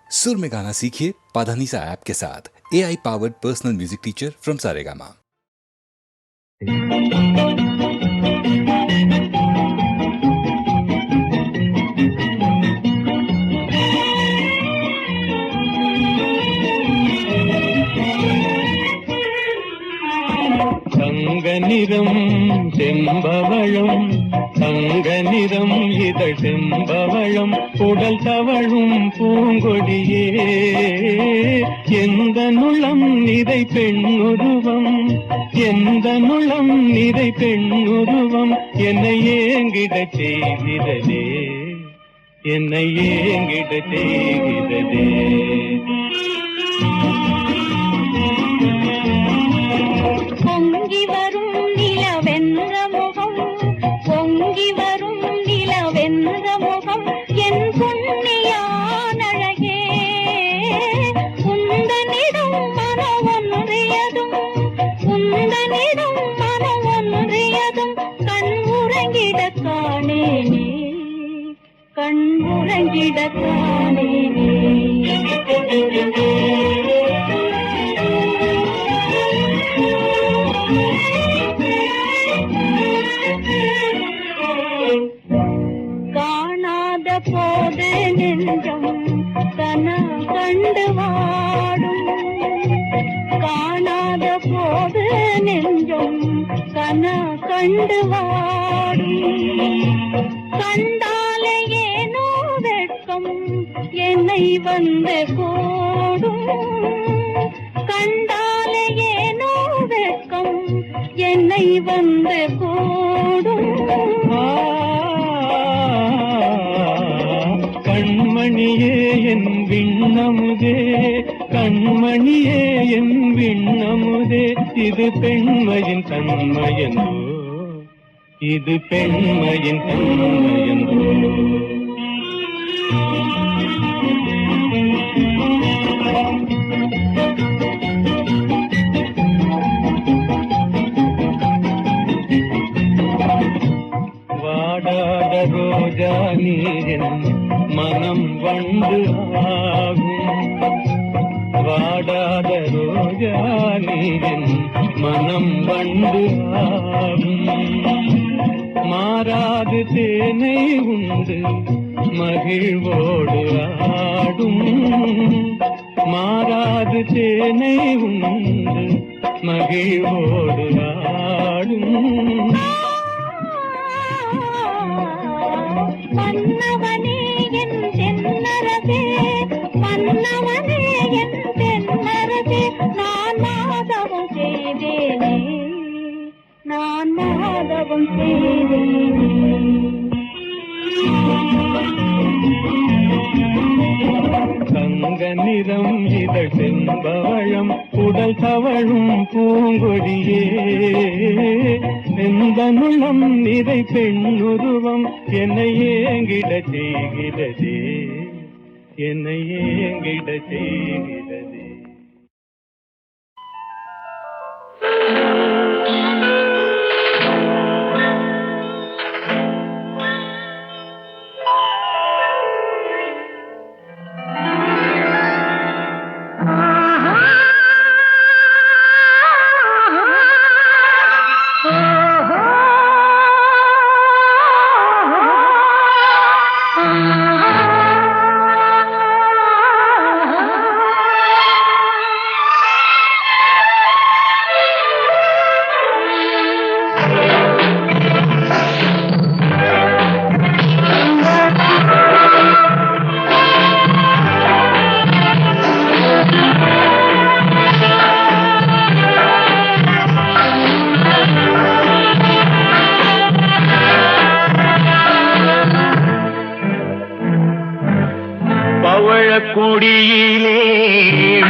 सुर में गाना सीखिए पाधानीसा ऐप के साथ। AI powered personal music teacher from Saregama. தங்கநிறம் செம்பவழம் தங்கநிறம் இதழ் செம்பவழம் உடல் தவழும் பூங்கொடியே எந்த நுளம் நிறை பெண்ணுருவம் எந்த நுளம் நிறை பெண்ணுருவம் என்னை ஏங்கிடச் செய்கிறதே என்னை ஏங்கிடச் செய்கிறதே பொங்கி வரும் நிலவென்ற முகம் பொங்கி வரும் நிலவென்ற முகம் என் பொன்னியான் அழகே உந்தனிடம் மனம் ஒன்றியதும் உந்தனிடம் மனம் ஒன்றியதும் கண் உறங்கிடக் காணேனே கண் உறங்கிடக் காணேனே காணாத போது நெஞ்சம் கன கண்டு வாடும் காணாத போது நெஞ்சம் கன கண்டு வாடும் கண்டாலே ஏனோ வெட்கம் என்னை வந்து கூடும் கண்டாலே ஏனோ வெட்கம் என்னை வந்து கூடும் கண்மணியே என் விண்ணமுதே கண்மணியே என் விண்ணமுதே இது பெண்மையின் தன்மையந்தோ இது பெண்மையின் தன்மையந்தோ வாடாத ரோஜா நீரின் மனம் வந்து ஆகும் வாடாத ரோஜா நீரின் மனம் வந்து ஆகும் மாறாது தேனை உண்டு மகிழ்வோடு ஆடும் மாறாது தேனை உண்டு மகிழ்வோடு ஆடும் மன்னவனே என் தென்னரசே மன்னவனே என் தென்னரசே நான் மாதவம் செய்தேனே நான் மாதவம் செய்தேனே தங்க நிறம் இதழ் செம்பவழம் உடல் தவழும் பூங்கொடியே எந்த நுளம் நிறை பெண்ணுருவம் என்னை ஏங்கிடச் செய்கிறதே என்னை ஏங்கிடச் செய்கிறதே கொடியிலே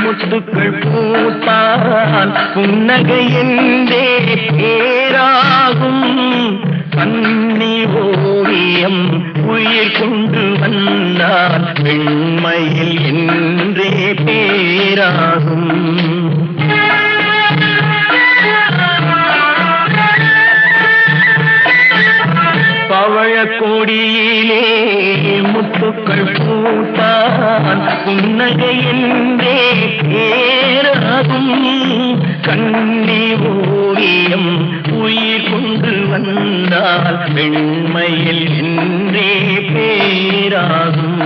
முத்துக்கள் பூத்தான் புன்னகை என்றே பேராகும் பன்னி ஓவியம் உயிர் கொண்டு வந்தான் பெண்மையில் என்றே பேராகும் பவழ கொடியிலே முத்துக்கள் பூத்தான் புன்னகை என்றே பேராகும் கண்ணி ஓவியம் உயிர் கொண்டு வந்தால் வெண்மையில் என்றே பேராகும்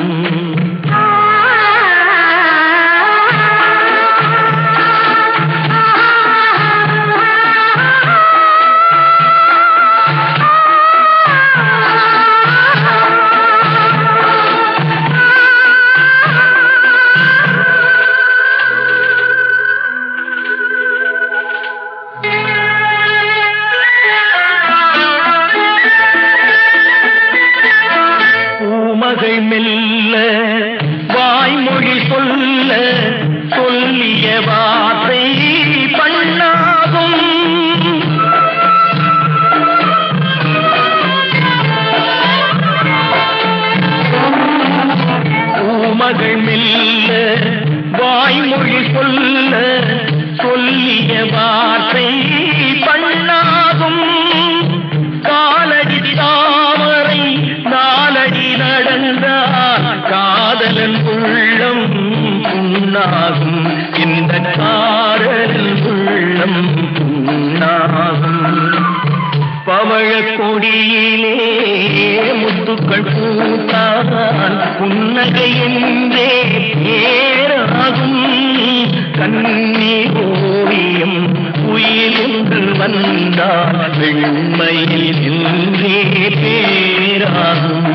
மகள் மெல்ல வாய்மொழி சொல்ல சொல்லிய வார்த்தை பண்ணாகும் மகள் மெல்ல வாய்மொழி சொல்ல சொல்லிய வார்த்தை பண்ணாகும் காலடி தாமரை நாலடி நடந்தால் காதலன் உள்ளம் புண்ணாகும் இந்த காதலன் உள்ளம் புண்ணாகும் பவழ கொடியிலே முத்துக்கள் பூத்தான் புன்னகை என்றே பேராகும் கண்ணி ஓவியம் உயிர் என்று வந்தால் வெண்மையில் என்றே பேராகும்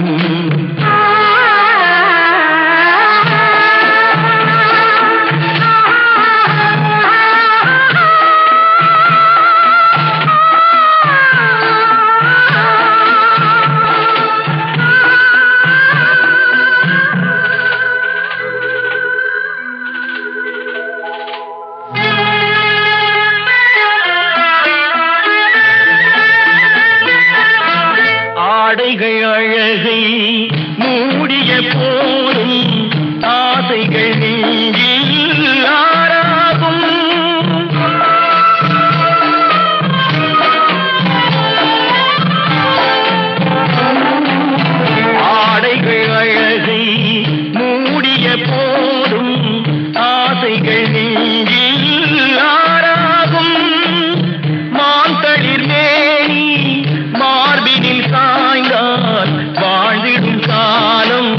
ஆடைகள் அழகை மூடிய போதும் ஆசைகள் நெஞ்சில் ஆறாகும் ஆடைகள் அழகை மூடிய போதும் ஆசைகள் நெஞ்சில் ஆறாகும் மாந்தளிர் மேனி மார்பினில் சாய்ந்தால் வாழ்ந்திடும் காலம்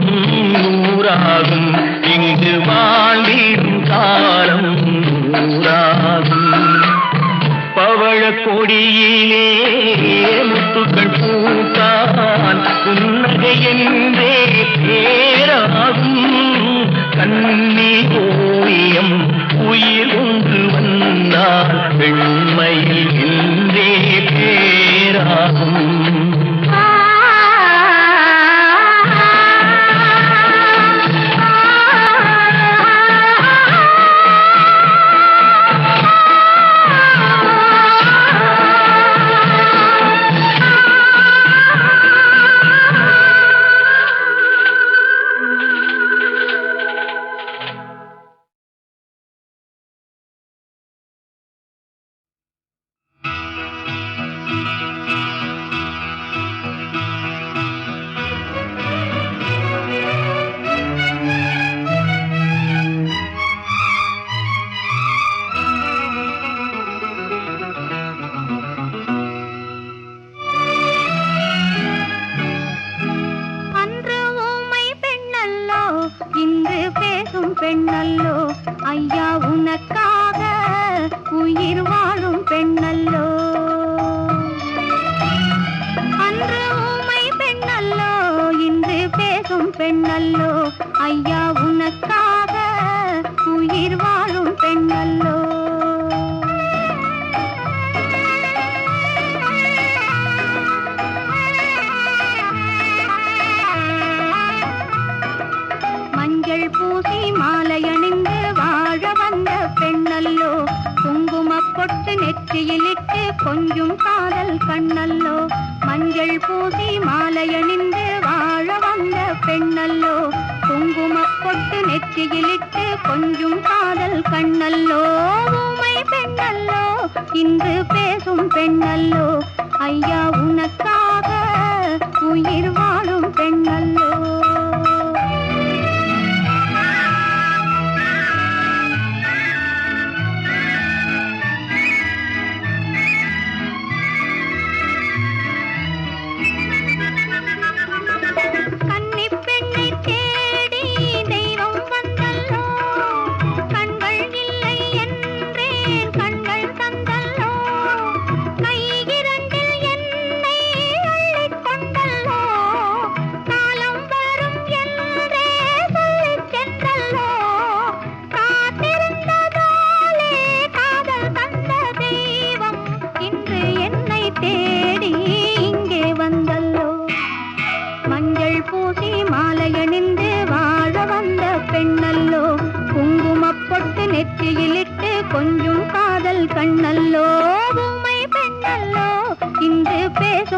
நூறாகும் இங்கு வாழ்ந்திடும் காலம் நூறாகும் பவழ கொடியிலே முத்துக்கள் பூத்தான் புன்னகை என்றே பேராகும் கண்ணி ஓவியம் உயிர் ஒன்று வந்தால் வெண்மையில் என்றே பேராகும் பெண்ணல்லோ ஐயா உனக்காக உயிர் வாழும் பெண்ணல்லோ அன்று ஊமை பெண்ணல்லோ இன்று பேசும் பெண்ணல்லோ ஐயா உனக்காக உயிர் வாழும் பெண்ணல்லோ மஞ்சள் பூசி மாலையணிந்து வாழ வந்த பெண்ணல்லோ குங்குமப் பொட்டு நெற்றியிலிட்டு கொஞ்சும் காதல் கண்ணல்லோ மஞ்சள் பூசி மாலையணிந்து வாழ வந்த பெண்ணல்லோ குங்குமப் பொட்டு நெற்றியிலிட்டு கொஞ்சும் காதல் கண்ணல்லோ ஊமை பெண்ணல்லோ இன்று பேசும் பெண்ணல்லோ ஐயா உனக்காக உயிர் வாழும் பெண்ணல்லோ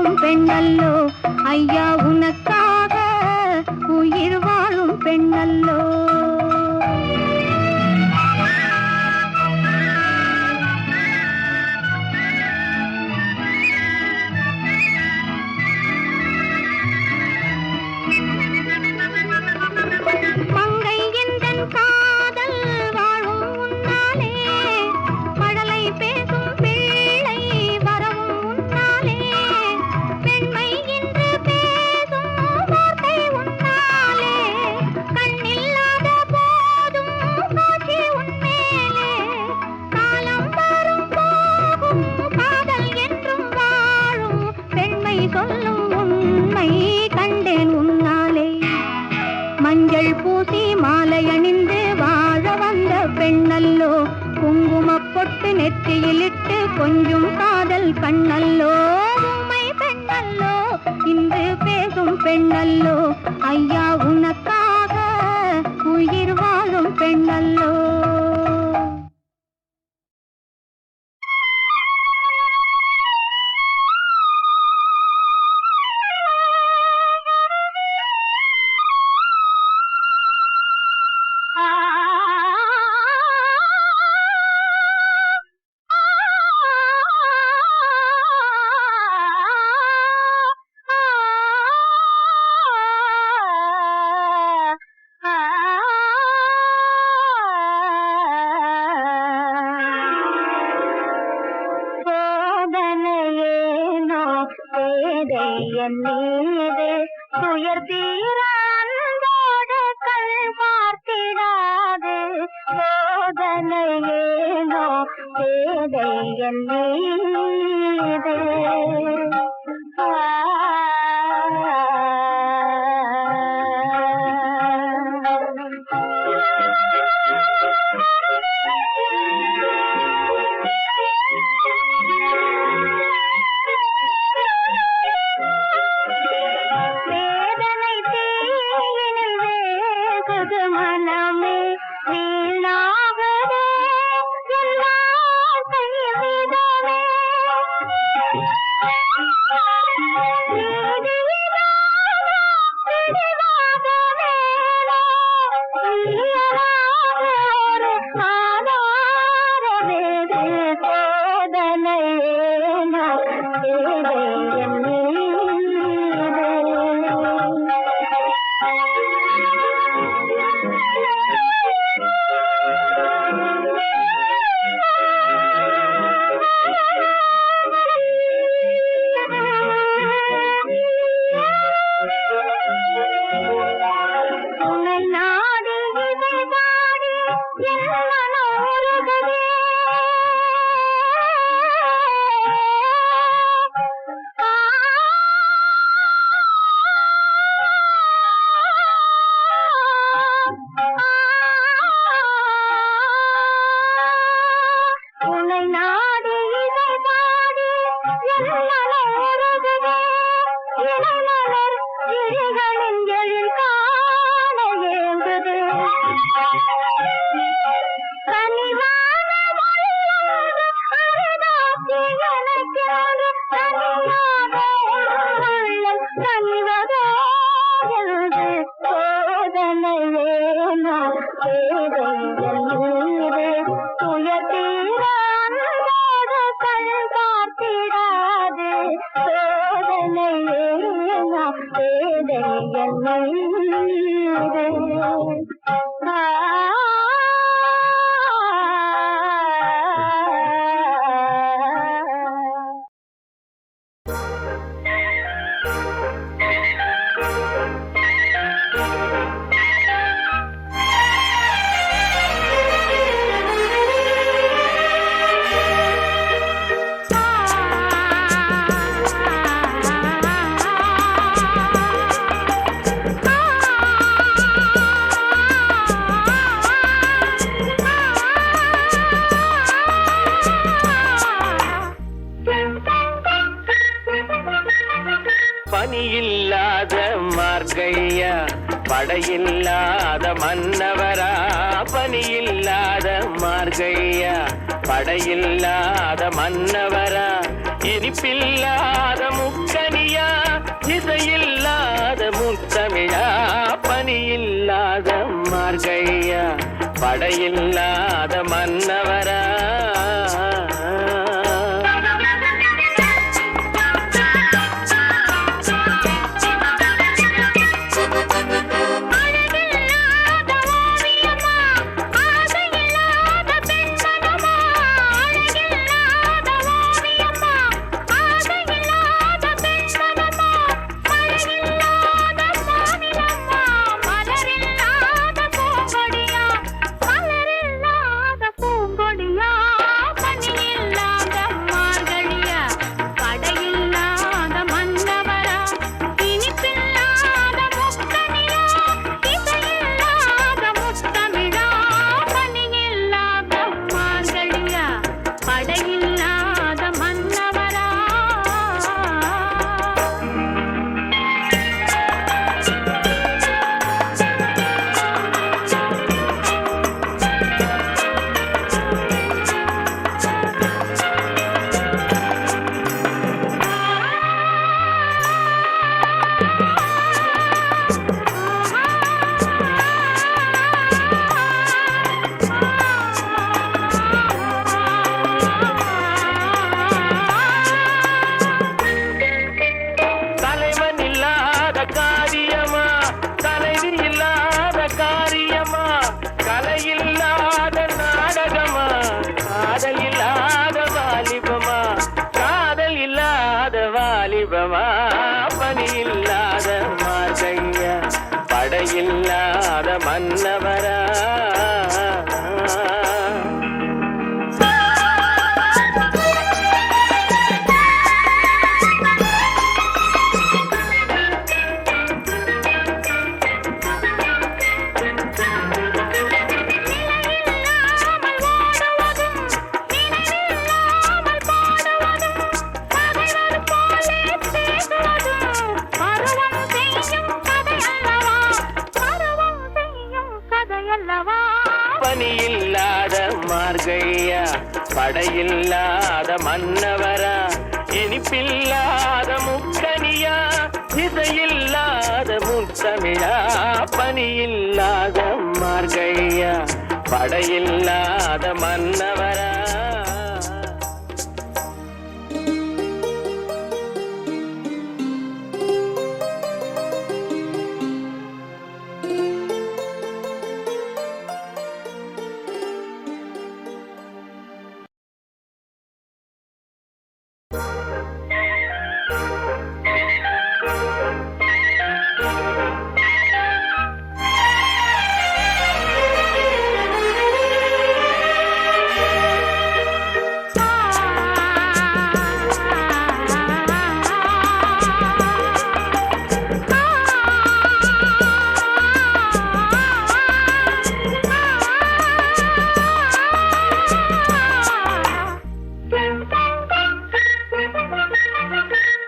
வாழும் பெண்ணல்லோ ஐயா உனக்காக உயிர் வாழும் பெண்ணல்லோ மங்கை எந்தன் காதல் வாழும் உன்னாலே மழலை பேசும் பிள்ளை வரவும் உன்னாலே பெண்மை என்று பேசும் வார்த்தை உன்னாலே கண்ணில்லாத போதும் காட்சி உன்மேலே காலம் வரும் போகும் காதல் என்றும் வாழும் பெண்மை சொல்லும் உண்மை கண்டேன் உன்னாலே மஞ்சள் பூசி மாலை அணிந்து வாழ வந்த பெண்ணல்லோ குங்குமப் பொட்டு நெற்றியிலிட்டு கொஞ்சும் காதல் கண்ணல்லோ உண்மை பெண்ணல்லோ இன்று பேசும் பெண்ணல்லோ ஐயா உனக்காக உயிர் வாழும் பெண்ணல்லோ துயர் தீரானோடு கண் பார்த்திடாது சோதனையேனோ பேதை என் மீது பணியில்லாத மார்கையா படையில்லாத மன்னவரா பணியில்லாத மார்கையா படையில்லாத மன்னவரா இனிப்பில்லாத முக்கணி இசையில்லாத முத்தமிழா பனியில்லாத மார்கையா படையில்லாத மன்னவரா பனியில்லாத மார்கையா படையில்லாத மன்னவரா பனியில்லாத மார்கையா படையில்லாத மன்னவரா இனிப்பில்லாத முக்கனியா இசையில்லாத முத்தமிழா பனியில்லாத மார்கையா படையில்லாத மன்னவரா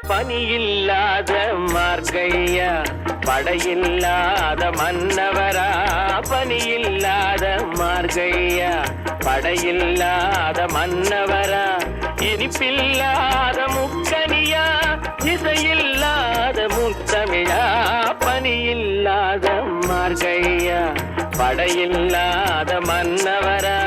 பனியில்லாத மார்கையா படையில்லாத மன்னவரா பனியில்லாத மார்கையா படையில்லாத மன்னவரா இனிப்பில்லாத முக்கனியா இசையில்லாத முத்தமிழா பனியில்லாத மார்கையா படையில்லாத மன்னவரா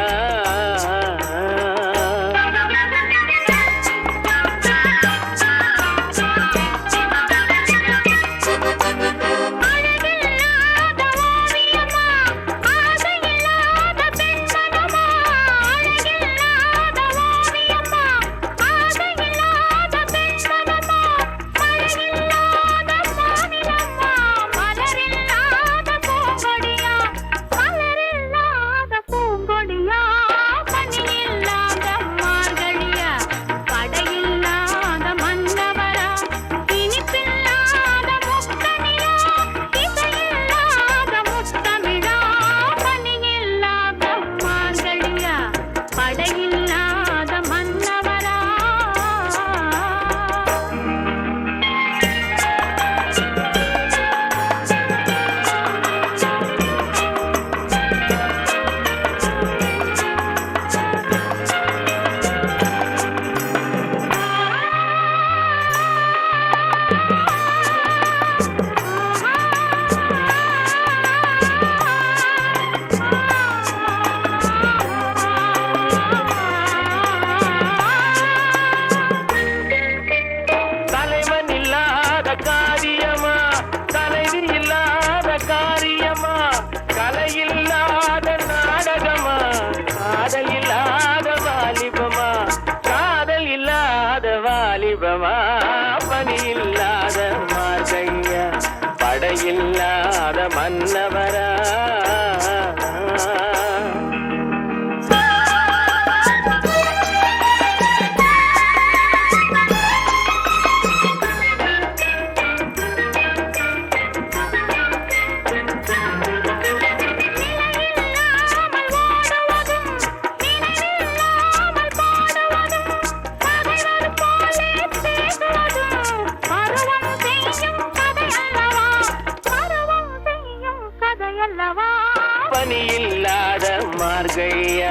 மார்கையா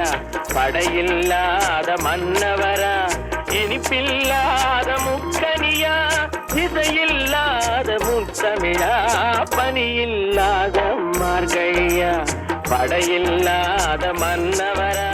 படையில்லாத மன்னவரா இனிப்பில்லாத முக்கனியா இசையில்லாத முத்தமிழா பனியில்லாத மார்கையா படையில்லாத மன்னவரா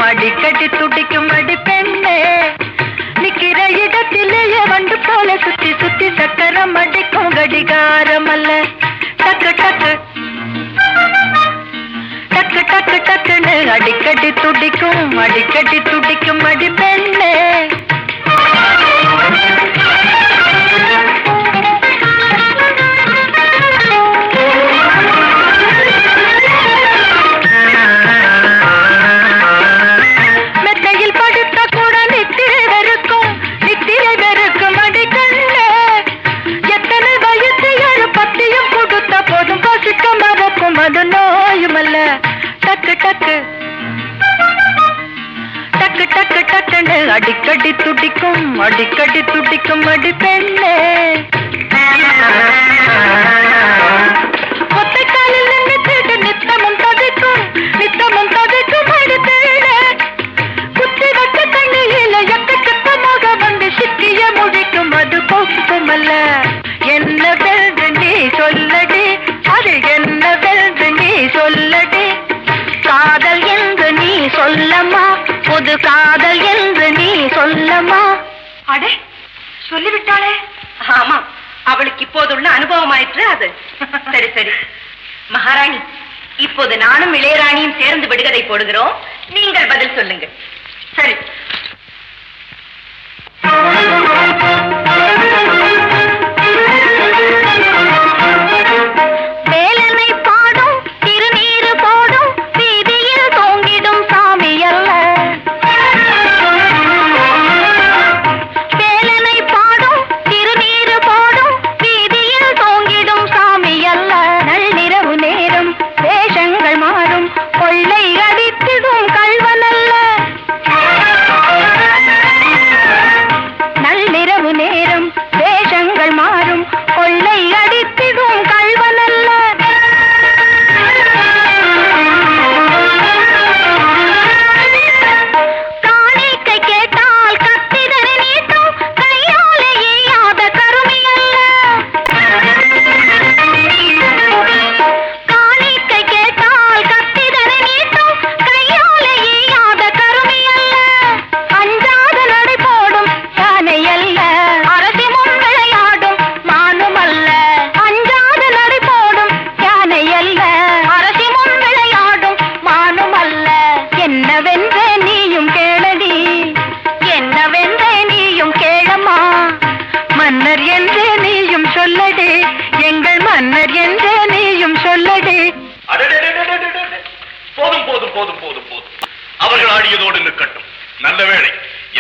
அடிக்கடி துடிக்கும் அடி பெண்ணே நிக்கிற இடத்திலேயே வண்டு போல சுத்தி சுத்தி சக்கரம் அடிக்கும் கடிகாரம் அல்ல டக்கு டக்கு டக்கு டக்கு டக்குன்னு அடிக்கடி துடிக்கும் அடி பெண்ணே மெத்தையில் படு அடிக்கடி துடிக்கும் அடிக்கடி துடிக்கும் அடி பெண்ணே ஒத்தைக்காலில் நின்றுட்டு நித்தமும் தவிக்கும் அடி பெண்ணே குத்தி வச்ச கண்ணியில எக்கச்சக்கமாக வந்து சிக்கிய முடிக்கும் அது போக்குமல்ல என்னவென்று நீ சொல்லடி அது என்னவென்று நீ சொல்லடி காதல் என்று நீ சொல்லம்மா புது காதல் என்று நீ சொல்லம்மா அடே சொல்லிவிட்டாளே ஆமா அவளுக்கு இப்போதுள்ள அனுபவமாயிற்று அது சரி சரி மகாராணி இப்போது நானும் இளையராணியும் சேர்ந்து விடுகதை போடுகிறோம் நீங்கள் பதில் சொல்லுங்கள் சரி வேலனை பாடும் திருநீரு போடும் வீதியில் தோங்கிடும் சாமி அல்ல வேலனை பாடும் திருநீரு போடும் வீதியில் தோங்கிடும் சாமி அல்ல நள்ளிரவு நேரம் வேஷங்கள் மாறும் கொள்ளை அடித்திடும் கள்வனல்ல நள்ளிரவு நேரம் வேஷங்கள் மாறும் கொள்ளை அடித்திடும் கள்வனல்ல காணிக்கை கேட்டால் கத்திதனை நீட்டும் கையாலே எய்யாத கருமி அல்ல காணிக்கை கேட்டால் கத்திதனை நீட்டும் கையாலே எய்யாத கருமி அல்ல அஞ்சாத நடை போடும் யானை அல்ல அரசி முன் விளையாடும் மானும் அல்ல அஞ்சாத நடை போடும் யானை அல்ல அரசி முன் விளையாடும் மானும் அல்ல என்னவென்றே நீயும் கேளடி என்னவென்றே நீயும் கேளம்மா மன்னர் என்றே நீயும் சொல்லடி எங்கள் மன்னர் என்றே நீயும் சொல்லடி அடடடடடடடட. போதும் போதும் போதும் போதும் போதும் அவர்கள் ஆடியதோடு நிற்கட்டும் நல்ல வேளை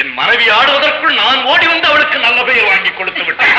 என் மனைவி ஆடுவதற்குள் நான் ஓடி வந்து அவளுக்கு நல்ல பெயர் வாங்கி கொடுத்து விட்டேன்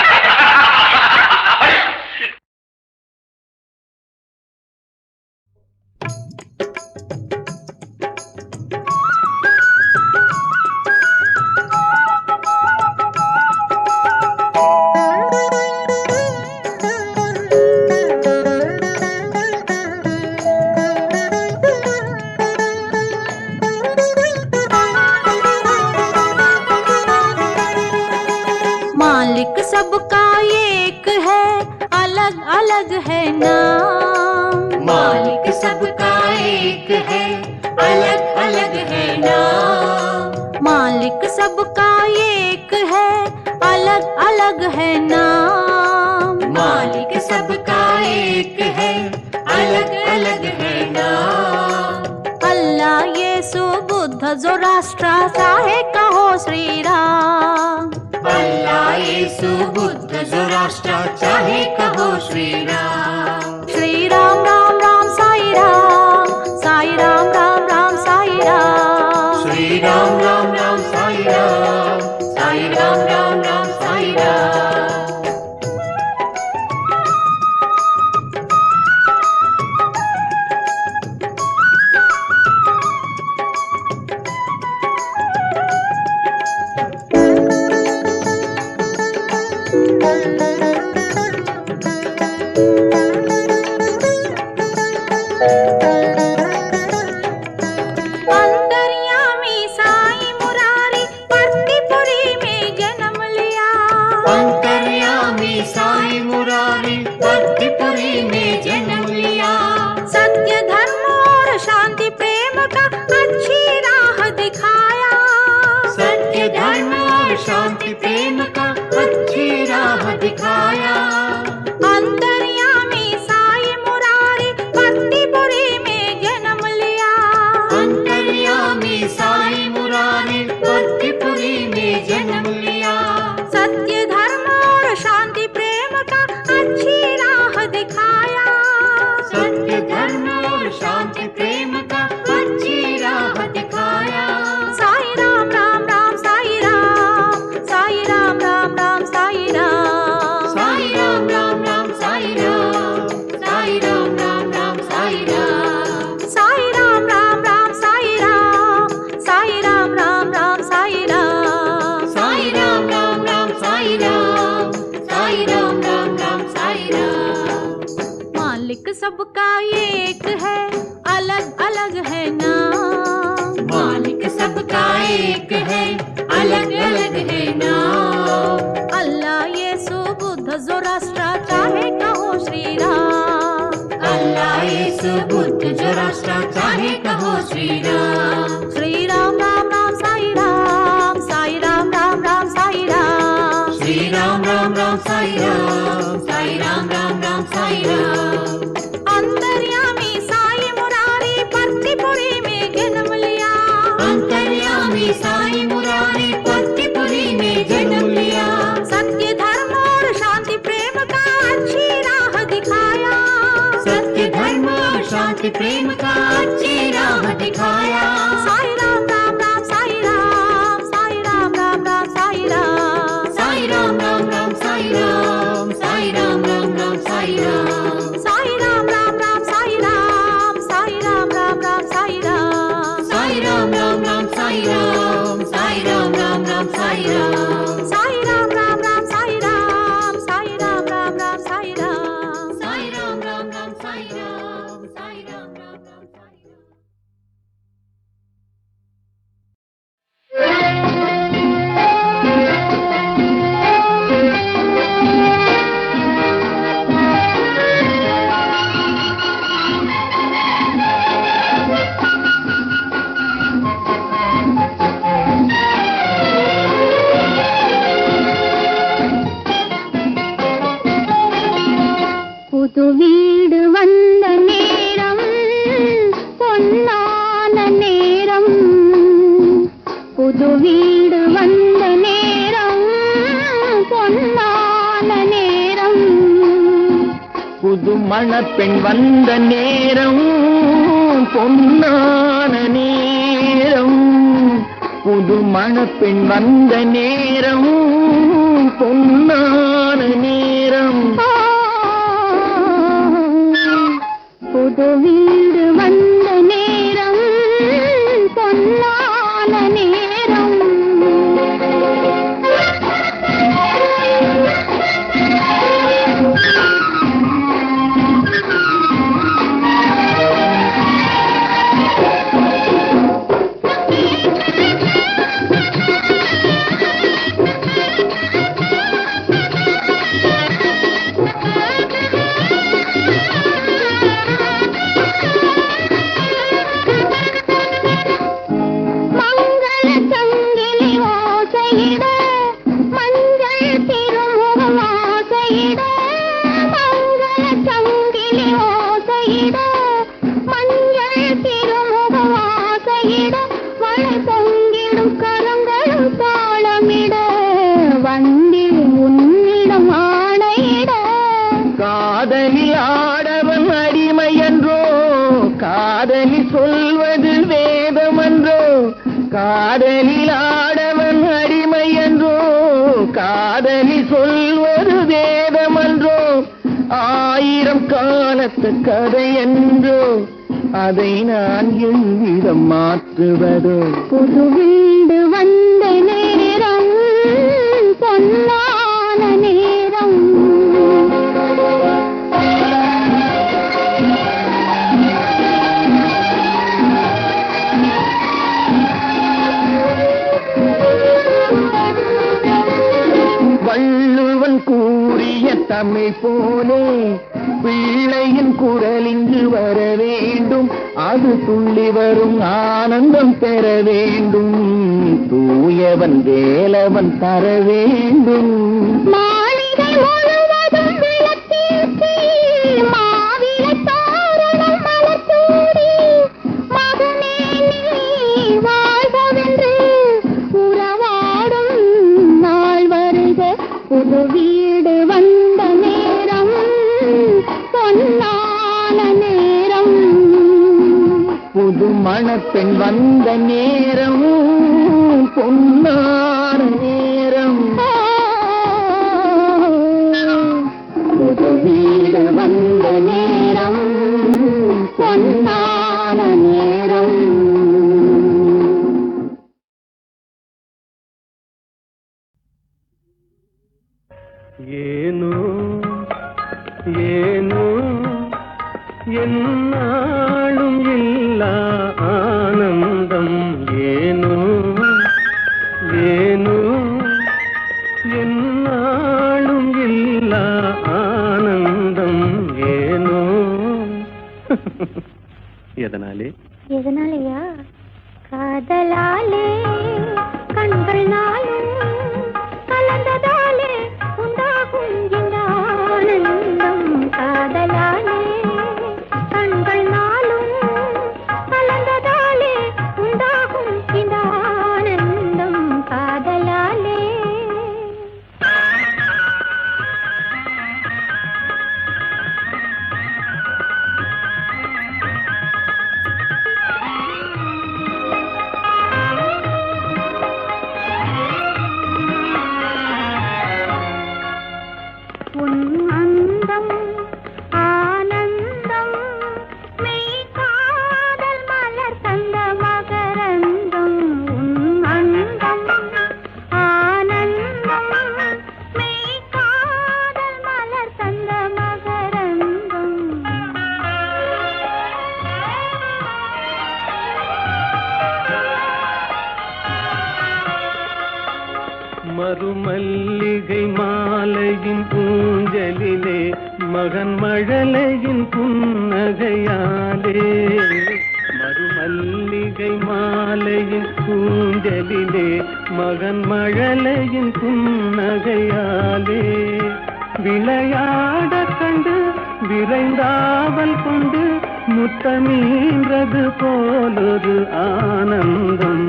मालिक सबका एक है अलग अलग है नाम मालिक सबका एक है अलग अलग है नाम मालिक सबका एक है अलग अलग है नाम मालिक सबका एक है अलग अलग है नाम अल्लाह येसु बुद्ध जोराष्ट्र चाहे कहो श्री राम अल्लाह येसु बुद्ध जोराष्ट्र चाहे कहो श्री राम राम राम साई राम राम राम साई राम श्री राम राम साई राम राम साई राम अंतर्यामी साई मुरारी भक्तिपुरी में जन्म लिया अंतर्यामी साई मुरारी भक्तिपुरी में जन्म लिया सत्य धर्म और शांति प्रेम का अच्छी राह दिखाया सत्य धर्म और शांति प्रेम का अच्छी राह दिखाया अंतर्यामी साई मुरारी भक्तिपुरी में जन्म लिया अंतर्यामी साई मुरारी भक्तिपुरी में जन्म लिया सत्य धर्म और शांति प्रेम का अच्छी राह दिखाया सत्य धर्म और शांति प्रेम का अच्छी राह दिखाया साई राम राम राम साई राम राम राम साई राम साई राम राम राम साई राम राम राम साई राम साई राम राम राम साई राम राम राम साई राम सबका एक है, अलग अलग है नाम। मालिक सबका एक है, अलग अलग है नाम। अल्लाह यीशु बुद्ध ज़ोरास्ट्र चाहे कहो श्री राम। अल्लाह यीशु बुद्ध ज़ोरास्ट्र चाहे कहो श्री राम। श्री राम राम राम साई राम, साई राम राम राम साई राम। श्री राम राम राम साई राम, साई राम राम राम साई राम। अंतर्यामी साई मुरारी परतीपुरी में जन्म लिया। अंतर्यामी साई मुरारी परतीपुरी में जन्म लिया। सत्य धर्म और शांति प्रेम का अच्छी राह दिखाया। सत्य धर्म और शांति प्रेम का अच्छी राह दिखाया। साई राम राम राम साई राम, साई राम राम राम साई राम। साई राम राम राम साई राम, साई राम राम राम साई राम। साई राम राम राम साई राम, साई राम राम राम साई राम। साई राम राम राम साई राम, साई राम राम राम साई राम। साई राम राम राम साई राम, साई राम राम राम साई राम। साई राम राम राम साई राम, साई राम राम राम साई राम। புது வீடு வந்த நேரம், பொன்னான நேரம். புது வீடு வந்த நேரம், பொன்னான நேரம். புது மணப்பெண் வந்த நேரம், பொன்னான நேரம். புது மணப்பெண் வந்த நேரம், பொன்னான நேரம். புது வீடு வந்த நேரம், பொன்னான நேரம். காதலில் ஆடவன் அடிமை என்றோ, காதலி சொல்வது வேதமன்றோ. காதலில் ஆடவன் அடிமை என்றோ, காதலி சொல்வது வேதமன்றோ. 1000 காலத்து கதை என்றோ, அதை நான் எவ்விதம் மாற்றுவதோ. புது வீடு வந்த நேரம், பொன்னான நேரம். வள்ளுவன் கூறிய தமிழ் போலே பிள்ளையின் குரல் இங்கு வர வேண்டும். அது துள்ளி வரும் ஆனந்தம் பெற வேண்டும். தூயவன் வேலவன் தர வேண்டும். மாளிகை முழுவதும் விளக்கேற்றி, மாவிலை தோரணம் மலர்த்தூடி, மகனே நீ வாழ்கவென்று உறவாடும் நாள் வருக. புது வீடு வந்த நேரம், பொன்னான நேரம். புது மணப்பெண் வந்த நேரம், பொன்னான நேரம். புது வீடு வந்த நேரம், பொன்னான நேரம். ಏನು ಏನು என்னாலும் இல்லா ஆனந்தம் ஏனோ ஏனோ என்னாலும் இல்லா ஆனந்தம் ஏனோ எதனாலே எதனாலயா? காதலாலே கண்கள் நாளும் கலந்ததாலே உண்டாகும் இந்த ஆனந்தம். காதலாலே கண்கள் நாளும் கலந்ததாலே உண்டாகும் இந்த ஆனந்தம். காதலாலே உன் அந்தம் ஆனந்தம் மெய் காதல் மலர் தந்த மகரந்தம். உன் அந்தம் ஆனந்தம் மெய் காதல் மலர் தந்த மகரந்தம். மறுமல்லிகை மாலையின் பூஞ்சலிலே மகன் மழலையின் புன்னகையாலே. மறுமல்லிகை மாலையின் பூஞ்சலிலே மகன் மழலையின் புன்னகையாலே. விளையாட கண்டு விரைந்தாவல் கொண்டு முத்தமீன்றது போலொரு ஆனந்தம்.